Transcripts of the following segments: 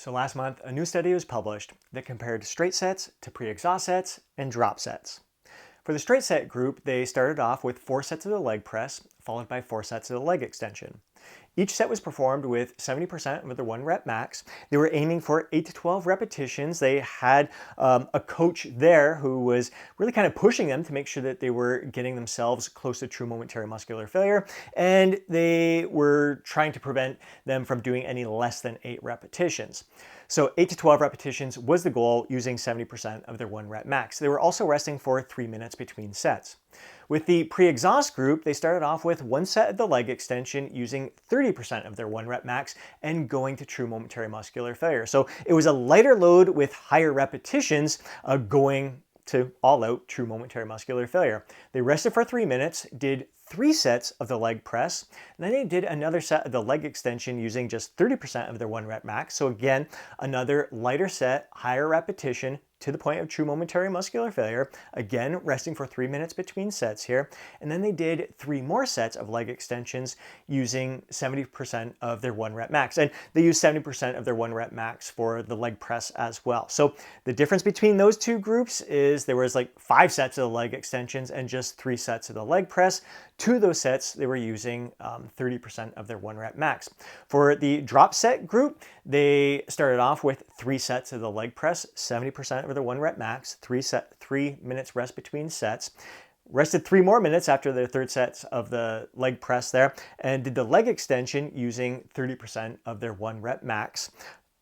So last month, a new study was published that compared straight sets to pre-exhaust sets and drop sets. For the straight set group, they started off with 4 sets of the leg press, followed by 4 sets of the leg extension. Each set was performed with 70% of their 1 rep max. They were aiming for 8 to 12 repetitions. They had a coach there who was really kind of pushing them to make sure that they were getting themselves close to true momentary muscular failure, and they were trying to prevent them from doing any less than 8 repetitions. So 8 to 12 repetitions was the goal, using 70% of their 1 rep max. They were also resting for 3 minutes between sets. With the pre-exhaust group, they started off with 1 set of the leg extension using 30% of their 1 rep max and going to true momentary muscular failure. So it was a lighter load with higher repetitions, going to all-out true momentary muscular failure. They rested for 3 minutes, did 3 sets of the leg press, and then they did another set of the leg extension using just 30% of their 1 rep max. So again, another lighter set, higher repetition, to the point of true momentary muscular failure, again resting for 3 minutes between sets here. And then they did 3 more sets of leg extensions using 70% of their 1 rep max. And they used 70% of their 1 rep max for the leg press as well. So the difference between those two groups is there was like 5 sets of the leg extensions and just 3 sets of the leg press. 2 of those sets, they were using 30% of their 1 rep max. For the drop set group, they started off with 3 sets of the leg press, 70% of their 1 rep max, 3 minutes rest between sets. Rested 3 more minutes after their 3rd sets of the leg press there, and did the leg extension using 30% of their 1 rep max.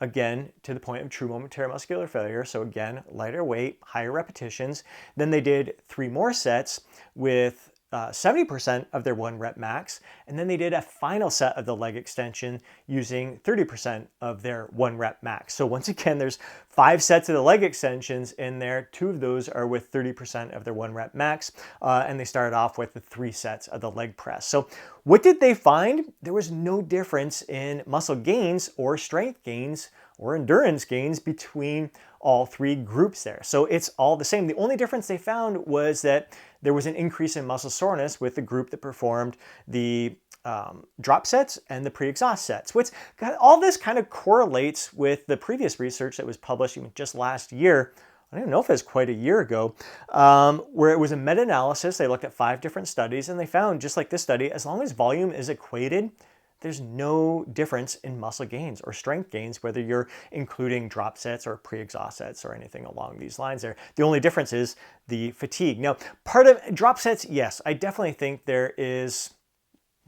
Again, to the point of true momentary muscular failure. So again, lighter weight, higher repetitions. Then they did 3 more sets with 70% of their 1 rep max, and then they did a final set of the leg extension using 30% of their 1 rep max. So once again, there's 5 sets of the leg extensions in there. 2 of those are with 30% of their 1 rep max, and they started off with the 3 sets of the leg press. So what did they find? There was no difference in muscle gains or strength gains or endurance gains between all 3 groups there. So it's all the same. The only difference they found was that there was an increase in muscle soreness with the group that performed the drop sets and the pre-exhaust sets. All this kind of correlates with the previous research that was published just last year. I don't even know if it was quite a year ago, where it was a meta-analysis. They looked at 5 different studies, and they found, just like this study, as long as volume is equated, there's no difference in muscle gains or strength gains, whether you're including drop sets or pre-exhaust sets or anything along these lines there. The only difference is the fatigue. Now, part of drop sets, yes, I definitely think there is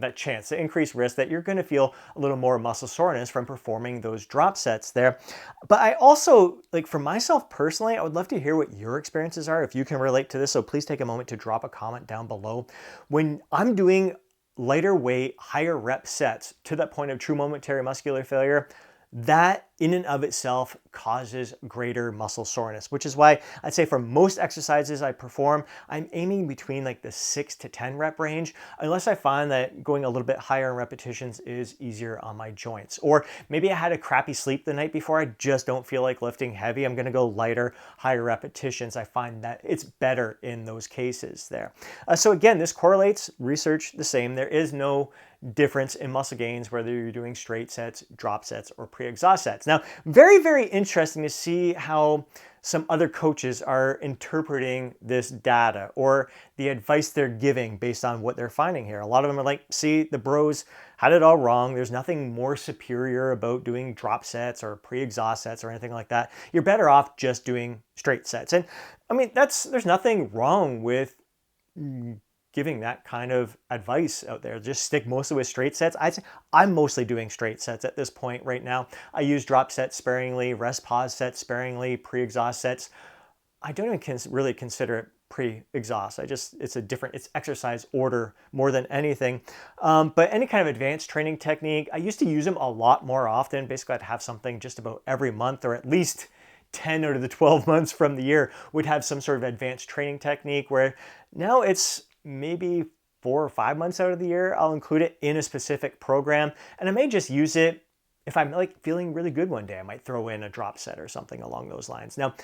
that chance, the increased risk that you're going to feel a little more muscle soreness from performing those drop sets there. But I also, for myself personally, I would love to hear what your experiences are, if you can relate to this. So please take a moment to drop a comment down below. When I'm doing lighter weight, higher rep sets to that point of true momentary muscular failure, that in and of itself causes greater muscle soreness, which is why I'd say for most exercises I perform, I'm aiming between the 6 to 10 rep range, unless I find that going a little bit higher in repetitions is easier on my joints. Or maybe I had a crappy sleep the night before, I just don't feel like lifting heavy, I'm gonna go lighter, higher repetitions. I find that it's better in those cases there. So again, this correlates, research the same. There is no difference in muscle gains whether you're doing straight sets, drop sets, or pre-exhaust sets. Now, very, very interesting to see how some other coaches are interpreting this data or the advice they're giving based on what they're finding here. A lot of them are like, see, the bros had it all wrong. There's nothing more superior about doing drop sets or pre-exhaust sets or anything like that. You're better off just doing straight sets. And I mean, there's nothing wrong with giving that kind of advice out there. Just stick mostly with straight sets. I'm mostly doing straight sets at this point right now. I use drop sets sparingly, rest pause sets sparingly, pre-exhaust sets. I don't even really consider it pre-exhaust. It's exercise order more than anything. But any kind of advanced training technique, I used to use them a lot more often. Basically, I'd have something just about every month, or at least 10 out of the 12 months from the year would have some sort of advanced training technique, where now it's maybe 4 or 5 months out of the year, I'll include it in a specific program. And I may just use it if I'm feeling really good one day. I might throw in a drop set or something along those lines. Now,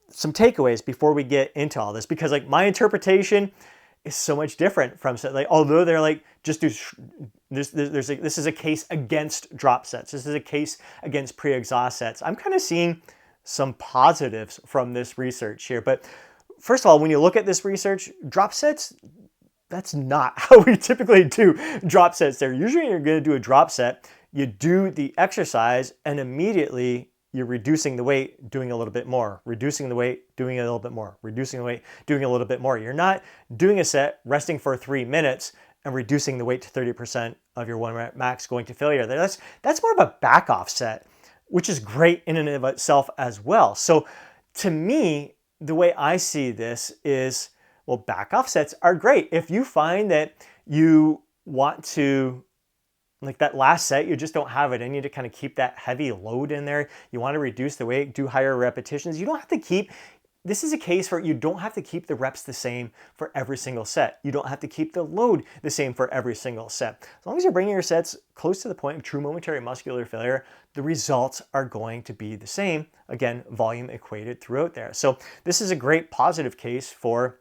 some takeaways before we get into all this, because my interpretation is so much different from set. Like, although they're like, just do this is a case against drop sets. This is a case against pre-exhaust sets. I'm kind of seeing some positives from this research here. But first of all, when you look at this research, drop sets, that's not how we typically do drop sets there. Usually you're going to do a drop set, you do the exercise, and immediately you're reducing the weight, doing a little bit more, reducing the weight, doing a little bit more, reducing the weight, doing a little bit more. You're not doing a set, resting for 3 minutes, and reducing the weight to 30% of your 1 rep max, going to failure. That's more of a back off set, which is great in and of itself as well. So to me, the way I see this is, well, back off sets are great. If you find that you want to, like that last set, you just don't have it in you to kind of keep that heavy load in there, you want to reduce the weight, do higher repetitions, you don't have to keep, this is a case where you don't have to keep the reps the same for every single set. You don't have to keep the load the same for every single set. As long as you're bringing your sets close to the point of true momentary muscular failure, the results are going to be the same. Again, volume equated throughout there. So this is a great positive case for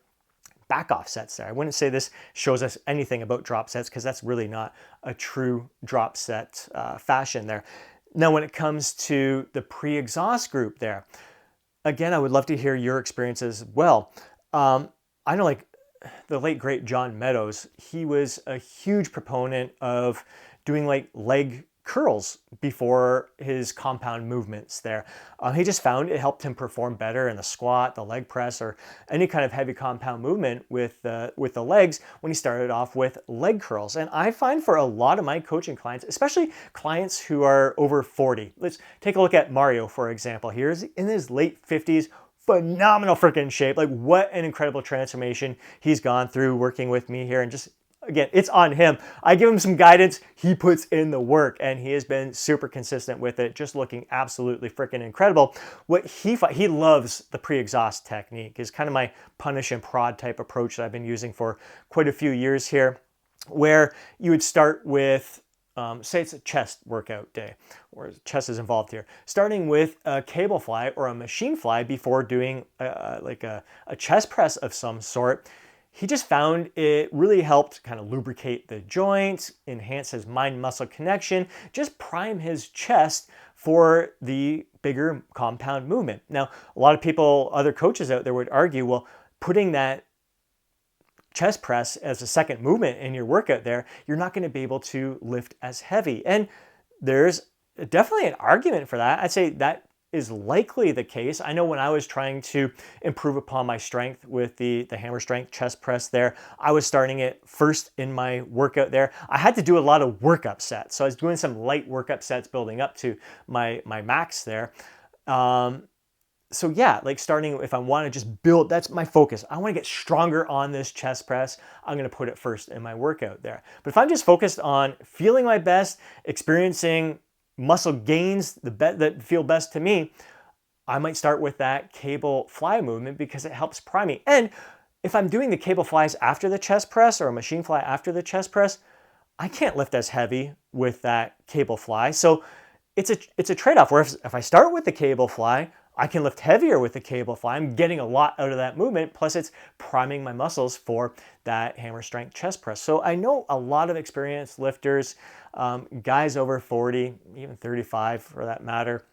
back off sets there. I wouldn't say this shows us anything about drop sets because that's really not a true drop set fashion there. Now, when it comes to the pre-exhaust group there, again, I would love to hear your experience as well. I know like the late great John Meadows, he was a huge proponent of doing like leg curls before his compound movements there. He just found it helped him perform better in the squat, the leg press, or any kind of heavy compound movement with the legs when he started off with leg curls. And I find for a lot of my coaching clients, especially clients who are over 40, let's take a look at Mario, for example. He's in his late 50s, phenomenal freaking shape. Like what an incredible transformation he's gone through working with me here, and just again, it's on him. I give him some guidance. He puts in the work, and he has been super consistent with it, just looking absolutely freaking incredible. What he loves the pre-exhaust technique is kind of my punish and prod type approach that I've been using for quite a few years here, where you would start with, say it's a chest workout day, or chest is involved here, starting with a cable fly or a machine fly before doing like a chest press of some sort. He just found it really helped kind of lubricate the joints, enhance his mind-muscle connection, just prime his chest for the bigger compound movement. Now, a lot of people, other coaches out there would argue, well, putting that chest press as a second movement in your workout there, you're not going to be able to lift as heavy. And there's definitely an argument for that. I'd say that is likely the case. I know when I was trying to improve upon my strength with the hammer strength chest press there, I was starting it first in my workout there. I had to do a lot of workup sets. So I was doing some light workup sets building up to my max there. So yeah, like starting, if I want to just build, that's my focus. I want to get stronger on this chest press. I'm going to put it first in my workout there. But if I'm just focused on feeling my best, experiencing muscle gains that feel best to me, I might start with that cable fly movement because it helps prime me. And if I'm doing the cable flies after the chest press or a machine fly after the chest press, I can't lift as heavy with that cable fly. So it's a trade-off where if I start with the cable fly, I can lift heavier with the cable fly. I'm getting a lot out of that movement, plus it's priming my muscles for that hammer strength chest press. So I know a lot of experienced lifters, guys over 40, even 35 for that matter,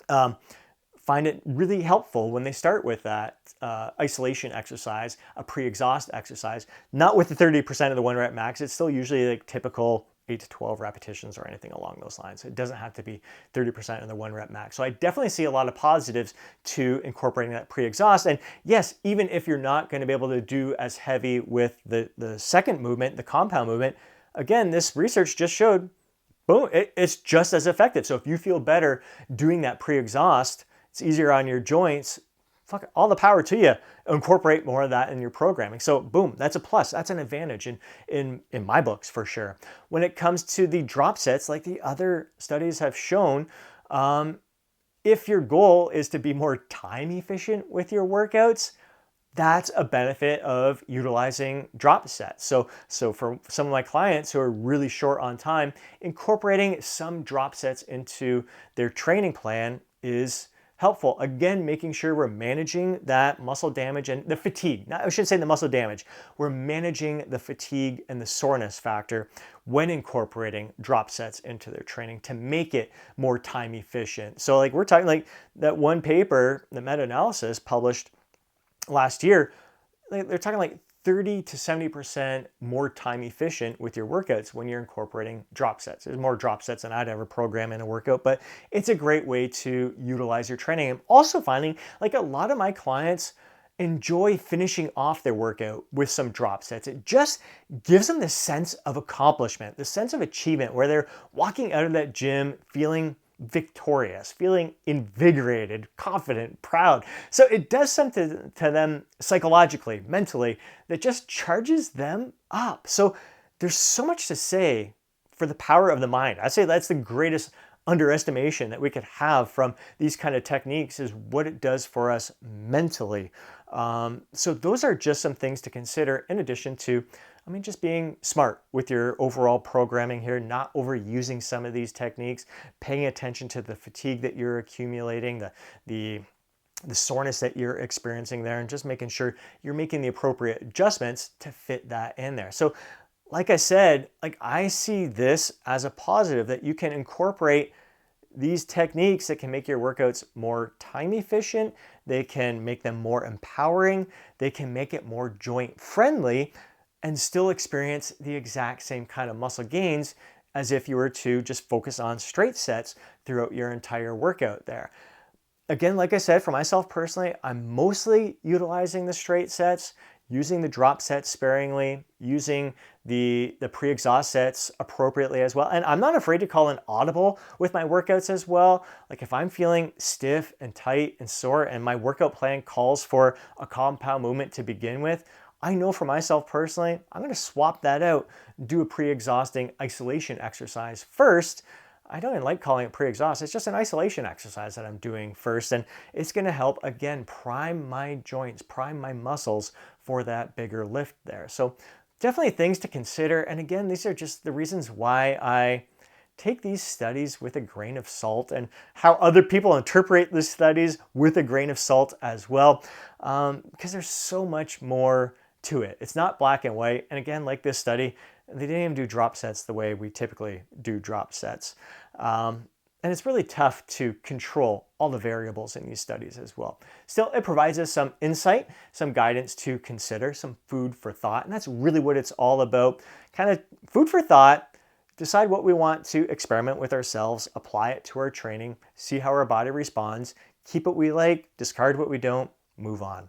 find it really helpful when they start with that isolation exercise, a pre-exhaust exercise, not with the 30% of the 1 rep max. It's still usually like typical 8 to 12 repetitions or anything along those lines. It doesn't have to be 30% of the 1 rep max. So I definitely see a lot of positives to incorporating that pre-exhaust. And yes, even if you're not going to be able to do as heavy with the second movement, the compound movement, again, this research just showed, boom, it's just as effective. So if you feel better doing that pre-exhaust, it's easier on your joints, fuck, all the power to you. Incorporate more of that in your programming. So boom, that's a plus. That's an advantage in my books for sure. When it comes to the drop sets, like the other studies have shown, if your goal is to be more time efficient with your workouts, that's a benefit of utilizing drop sets. So for some of my clients who are really short on time, incorporating some drop sets into their training plan is helpful. Again, making sure we're managing that muscle damage and the fatigue. I shouldn't say the muscle damage. We're managing the fatigue and the soreness factor when incorporating drop sets into their training to make it more time efficient. So like we're talking like that one paper, the meta-analysis published last year, they're talking like 30 to 70% more time efficient with your workouts when you're incorporating drop sets. There's more drop sets than I'd ever program in a workout, but it's a great way to utilize your training. I'm also finding like a lot of my clients enjoy finishing off their workout with some drop sets. It just gives them the sense of accomplishment, the sense of achievement where they're walking out of that gym feeling victorious, feeling invigorated, confident, proud. So it does something to them psychologically, mentally, that just charges them up. So there's so much to say for the power of the mind. I'd say that's the greatest underestimation that we could have from these kind of techniques is what it does for us mentally. So those are just some things to consider in addition to just being smart with your overall programming here, not overusing some of these techniques, paying attention to the fatigue that you're accumulating, the soreness that you're experiencing there, and just making sure you're making the appropriate adjustments to fit that in there. So like I said, like I see this as a positive that you can incorporate these techniques that can make your workouts more time efficient. They can make them more empowering. They can make it more joint friendly and still experience the exact same kind of muscle gains as if you were to just focus on straight sets throughout your entire workout there. Again, like I said, for myself personally, I'm mostly utilizing the straight sets, using the drop sets sparingly, using the pre-exhaust sets appropriately as well. And I'm not afraid to call an audible with my workouts as well. Like if I'm feeling stiff and tight and sore and my workout plan calls for a compound movement to begin with, I know for myself personally, I'm going to swap that out, do a pre-exhausting isolation exercise first. I don't even like calling it pre-exhaust. It's just an isolation exercise that I'm doing first. And it's going to help, again, prime my joints, prime my muscles for that bigger lift there. So definitely things to consider. And again, these are just the reasons why I take these studies with a grain of salt and how other people interpret the studies with a grain of salt as well. Because there's so much more to it. It's not black and white. And again, like this study, they didn't even do drop sets the way we typically do drop sets. And it's really tough to control all the variables in these studies as well. Still, it provides us some insight, some guidance to consider, some food for thought. And that's really what it's all about. Kind of food for thought, decide what we want to experiment with ourselves, apply it to our training, see how our body responds, keep what we like, discard what we don't, move on.